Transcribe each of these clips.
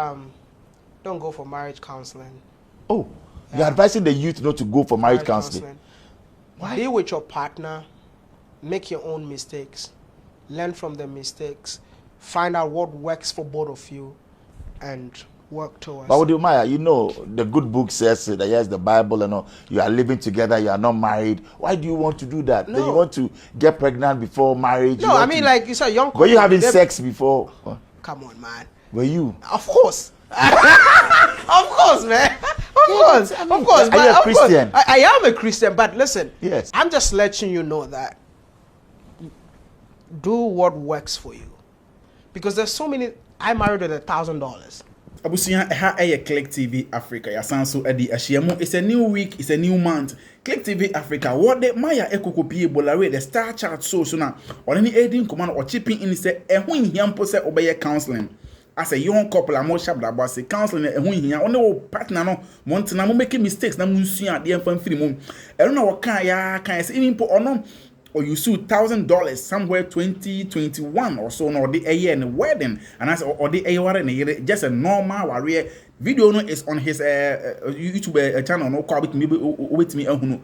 Um, don't go for marriage counseling. Oh, you're advising the youth not to go for marriage counseling. Why? Be with your partner, make your own mistakes, learn from the mistakes, find out what works for both of you, and work towards. But Wodemaya, you know the good book says that yes, the Bible and all. You are living together, you are not married. Why do you want to do that? No. Then you want to get pregnant before marriage? No, I mean like you said, young. Were you having sex before? Come on, man. Were you? Of course. Of course, man. Of course. Are you a Christian? I am a Christian, but listen. Yes. I'm just letting you know that do what works for you, because there's so many. I married with $1,000. Abusuya ha Click TV Africa ya sanso edi ahyiamu. It's a new week, it's a new month. Click TV Africa Wodemaya ekokopie bolare the star chart so na onani edin command or chipping in say ehu hiampo say obeye counseling. As a young couple am sharp that boss counseling ehu hia one wo partner no montena mo make mistakes na munsua de emfa mfiri mum. Ero na wo kan ya kan say even po ono or you sue $1,000 somewhere 2021 or so, no, the a year in wedding, and as or the a just a normal warrior video no is on his YouTube channel no call maybe with me ono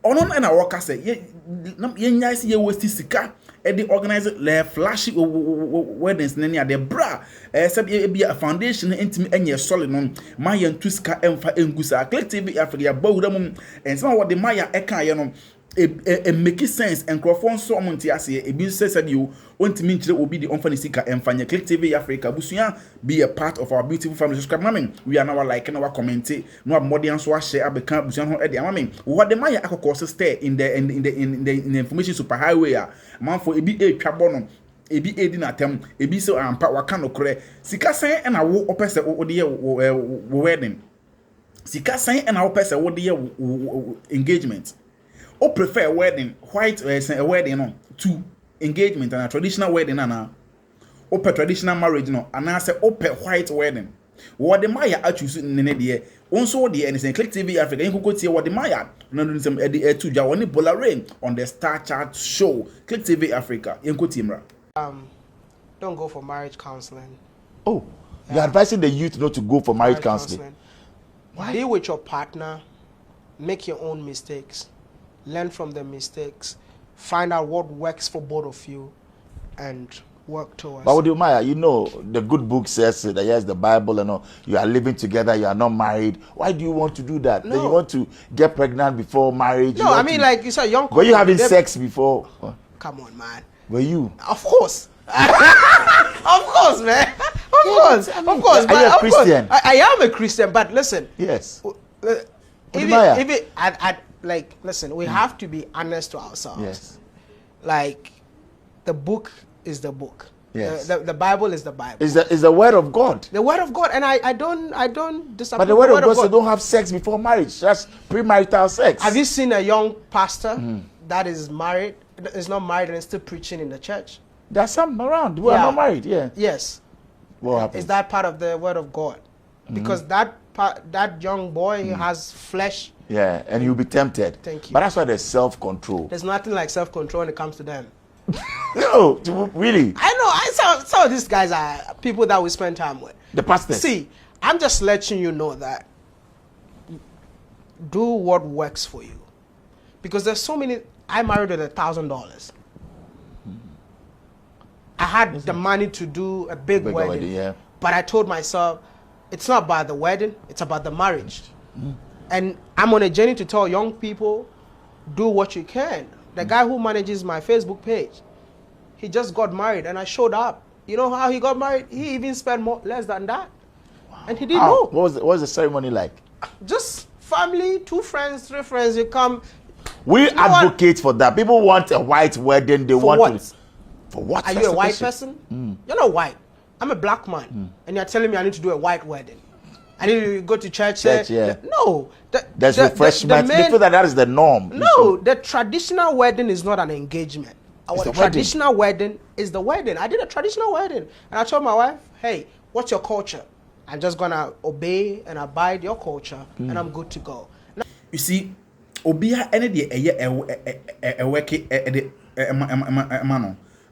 and I work say ye see ye waste sika e dey organize le flashy weddings na the bra say be a foundation intimi enye solid no ma ye ntu sika emfa engusa Click TV Africa ya bawura mum and some what the Maya e kan ye no it make sense and crofon so monti ase e bi say you want me to obi the onfanisika emfanya Click TV Africa busuya be a part of our beautiful family. Subscribe mami, we are now liking our commenting no more than so share abeka busuya ho e dey mami Wodemaya akoko stay in the information superhighway man for ebi e twabo no ebi edi na tem ebi so ampa waka no kore sika san e na wo opese wo de wedding sika san e na wo pese wo de engagement. Or prefer a wedding, white a wedding no, to engagement and a traditional wedding and or traditional marriage no, and I say open white wedding. Wodemaya actually in the day, also the anything Click TV Africa, you could see Wodemaya, no doing some Eddie to Jawani Bolare on the Star Chart show. Click TV Africa, you could Timra. Don't go for marriage counseling. Oh, you're advising the youth not to go for marriage counseling. Why? Be with your partner, make your own mistakes. Learn from the mistakes, find out what works for both of you, and work towards. But Wodemaya, you know the good book says that yes, the Bible and all. You are living together, you are not married. Why do you want to do that? No. Then you want to get pregnant before marriage? No, I mean like you said, young. Were you having sex before? Come on, man. Were you? Of course. Of course, man. Of course. Of course. Are you a Christian? I am a Christian, but listen. Yes. Like, listen, we have to be honest to ourselves. Yes. Like, the book is the book. Yes. The Bible is the Bible. Is the word of God. The word of God, and I don't disapprove. But the word of God says don't have sex before marriage. That's premarital sex. Have you seen a young pastor that is married, is not married, and is still preaching in the church? There's some around who are not married. Yeah. Yes. What happens? Is that part of the word of God? Because that young boy has flesh. Yeah, and you'll be tempted. Thank you. But that's why there's self-control. There's nothing like self-control when it comes to them. No, really. I know. Some of these guys are people that we spend time with. The pastors. See, I'm just letting you know that do what works for you, because there's so many. I married with $1,000. I had the money to do a big wedding, yeah. But I told myself, it's not about the wedding; it's about the marriage. And I'm on a journey to tell young people, do what you can. The guy who manages my Facebook page, he just got married, and I showed up. You know how he got married? He even spent less than that. Wow. And he didn't know. What was the ceremony like? Just family, 2 friends, 3 friends, you come. We advocate for that. People want a white wedding. They want what? For what? Are you a white person? You're not white. I'm a black man. And you're telling me I need to do a white wedding. I need to go to church. Yeah. No. There's refreshment. They feel that is the norm. No, the traditional wedding is not an engagement. Our traditional wedding is the wedding. I did a traditional wedding. And I told my wife, hey, what's your culture? I'm just going to obey and abide your culture, and I'm good to go. Now, you see, Obia any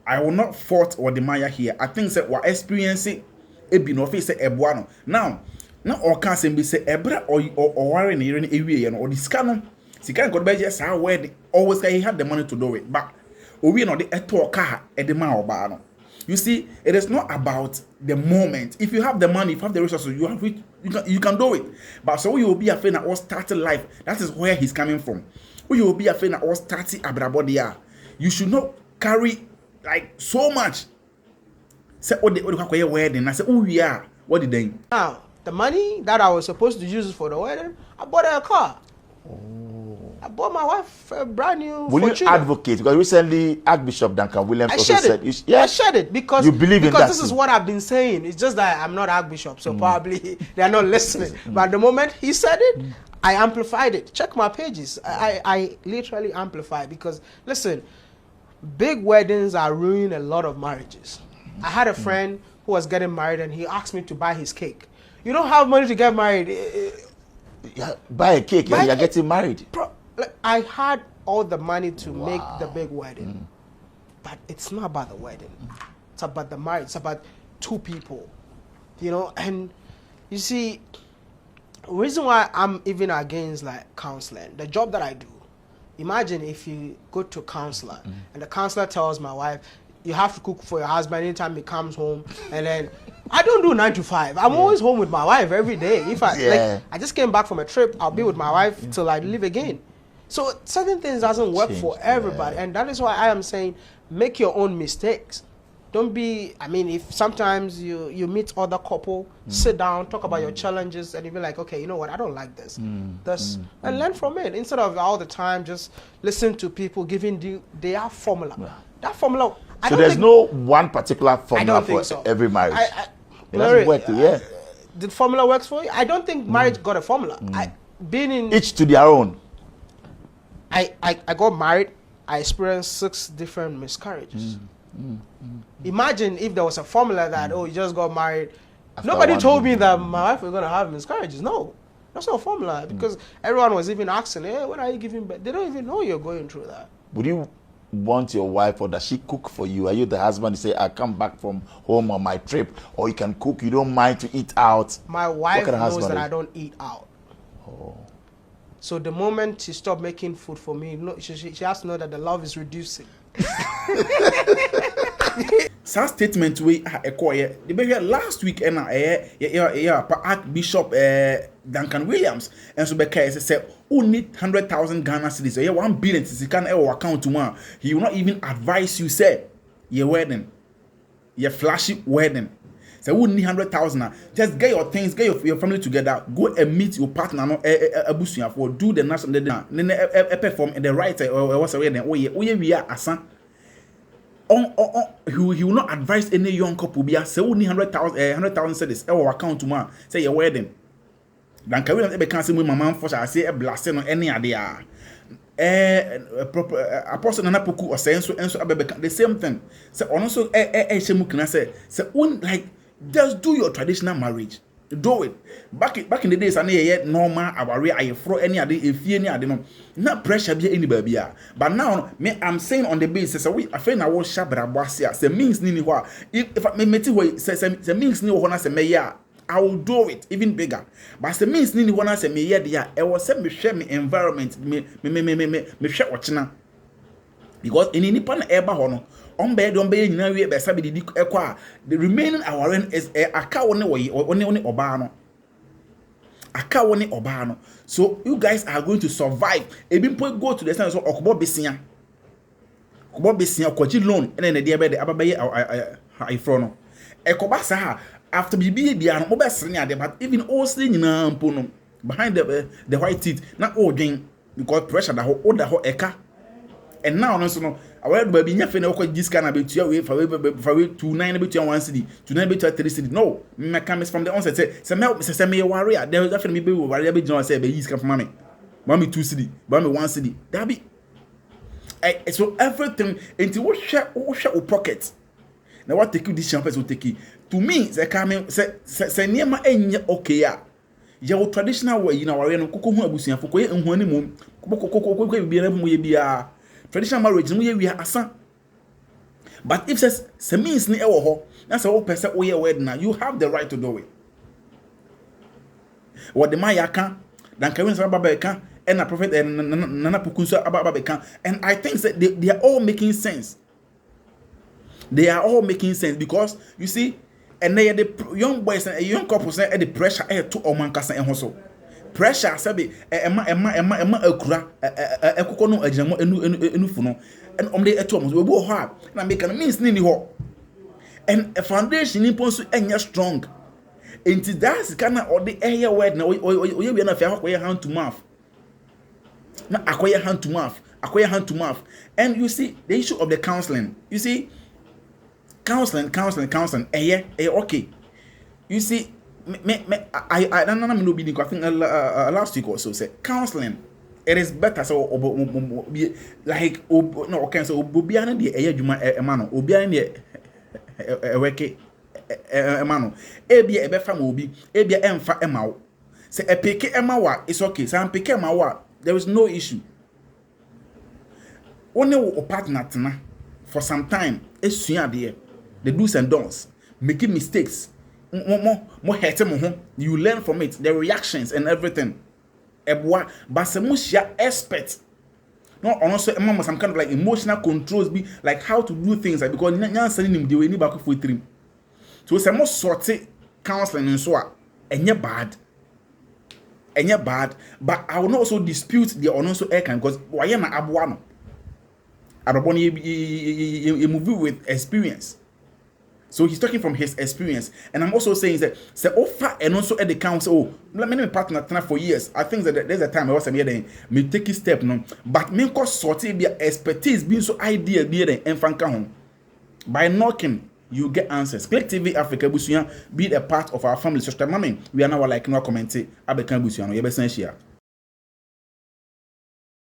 I will not fault Wodemaya here. I think that we're experiencing ebi no face eboa no now na oka asem bi say ebra or ware ne yere ne ewie no or the sika God be just how word always he had the money to do it but owie no de eto car e de ma oba no. You see, it is not about the moment. If you have the money, if you have the resources, you can do it. But so you will be afraid that all starting life. That is where he's coming from. You will be afraid that all starting abrabodia. You should not carry like so much. Say what the wedding. I said, oh yeah, what did they? Now the money that I was supposed to use for the wedding, I bought her a car. I bought my wife a brand new. Will you advocate? Because recently Archbishop Duncan Williams also said, I shared it because you believe in that. Because this is what I've been saying. It's just that I'm not Archbishop, so probably they are not listening. But the moment he said it, I amplified it. Check my pages. I literally amplified because listen, big weddings are ruining a lot of marriages. I had a friend who was getting married and he asked me to buy his cake. You don't have money to get married. Yeah, buy a cake. You're getting married. I had all the money to make the big wedding, but it's not about the wedding. It's about the marriage. It's about two people, you know. And you see, the reason why I'm even against like counseling, the job that I do. Imagine if you go to a counselor and the counselor tells my wife, you have to cook for your husband anytime he comes home, and then I don't do 9 to 5. I'm always home with my wife every day. If I I just came back from a trip, I'll be with my wife till I leave again. So certain things doesn't work for everybody, and that is why I am saying make your own mistakes. Don't be. I mean, if sometimes you meet other couple, sit down, talk about your challenges, and you be like, okay, you know what, I don't like this, and learn from it instead of all the time just listen to people giving their formula. That formula. So there's no one particular formula for every marriage. It doesn't work. The formula works for you. I don't think marriage got a formula. Each to their own. I got married. I experienced 6 different miscarriages. Imagine if there was a formula that you just got married. After nobody told me that my wife was gonna have miscarriages. No, that's not a formula because everyone was even asking, "Hey, when are you giving birth?" They don't even know you're going through that. Would you want your wife, or does she cook for you? Are you the husband? You say, "I come back from home on my trip," or you can cook. You don't mind to eat out. My wife knows that I don't eat out. So the moment she stopped making food for me, she has to know that the love is reducing. Some statement we acquire the baby last week and Archbishop Duncan Williams and so because said who need 100,000 Ghana cedis, 1 billion to can account to one. He will not even advise you say your wedding, your flashy wedding. So who need 100,000? Just get your things, get your family together, go and meet your partner no abusuya for do the national then perform in the right or what's away then we are asan. He will not advise any young couple be say who need 100,000 cedis or account to man say your wedding. Dan can we be cancel my mama for say a blessing on any idea. Apostle Nana Poku or saying so and so the same thing. So also shemu can say like just do your traditional marriage. Do it. Back in the days, I near normal. I throw any other if any other not pressure be anybody. But now me I'm saying on the basis we I find I was shabra bosia. Say means nini wa. If I meti way say means ni wo na say me ya. I will do it even bigger. But say means nini wo na say me ya dia. E was say me share me environment me share ochina. Because in any pan eba hono. On bed don't be nyina we be sabi di ekwa the remaining our is aka woni obano aka woni obano. So you guys are going to survive. Ebi point go to the sense of okobo besia kwaji loan and then the dia be the ababaye ifro no ekoba sa after bibi dia no be sere ade but even all sere nyina mpo no behind the white teeth na odwen because pressure da ho oda ho eka. And now no I will be nothing okay this kind of bit away for 29 bit 1 city, 29 bit 3 city. No, my comments from the onset say me warrior. There will definitely be warrior be John say be use come for mommy 2 city, mommy 1 city. That be so everything into what share pocket. Now what take you this champagne will take you. To me, they come say near my okay ya. Your traditional way, you know, warrior no kuku hu abusuan for koye nhu ani mum. Koko be mu ye bia. Traditional marriage we are asan. But if says means ni ewo ho That's all person oh yeah wedding now. You have the right to do it. Wodemaya can, dan Kevin Sababa can, and a prophet and Nana Pukusa Ababa can. And I think that they are all making sense. They are all making sense because you see, and they are the young boys and young couples at the pressure to Oman Casa and Hoso. Pressure, sabi, Emma Ekura, Ekono, Ejamo, Enufuno, and on the atoms will go hard. And I make a means nearly hot. And a foundation imposes and strong. Into that's kind of the area where now you be enough acquire hand to mouth. Now acquire hand to mouth. And you see the issue of the counseling. You see, counseling. Okay. You see, I don't know. I think last week or so said counseling. It is better so like no okay so obiana the eye adwuma emano obiana the work emano ebia ebefa ma obi ebia emfa ema wo se epeke ema wa it's okay say epeke ema wa there is no issue one wo partner tena for some time esua de the do's and don'ts making mistakes mo hurt mo ho you learn from it the reactions and everything eboa basemusia expert no also emma some kind of like emotional controls be like how to do things like because nyansa ni nim de we ni back for trim so say mo sorty counseling so a enye bad but I will not also dispute the also air can because why na aboa no adobon you move with experience. So he's talking from his experience, and I'm also saying that say offer and also at the council. Oh, let me partner for years. I think that there's a time I was here then me take a step no, but me cause sorty be expertise being so idea be then and fanka home. By knocking, you get answers. Click TV Africa Busuya be a part of our family. So, we are now like no comment. Abekan Busuya no yebesen share.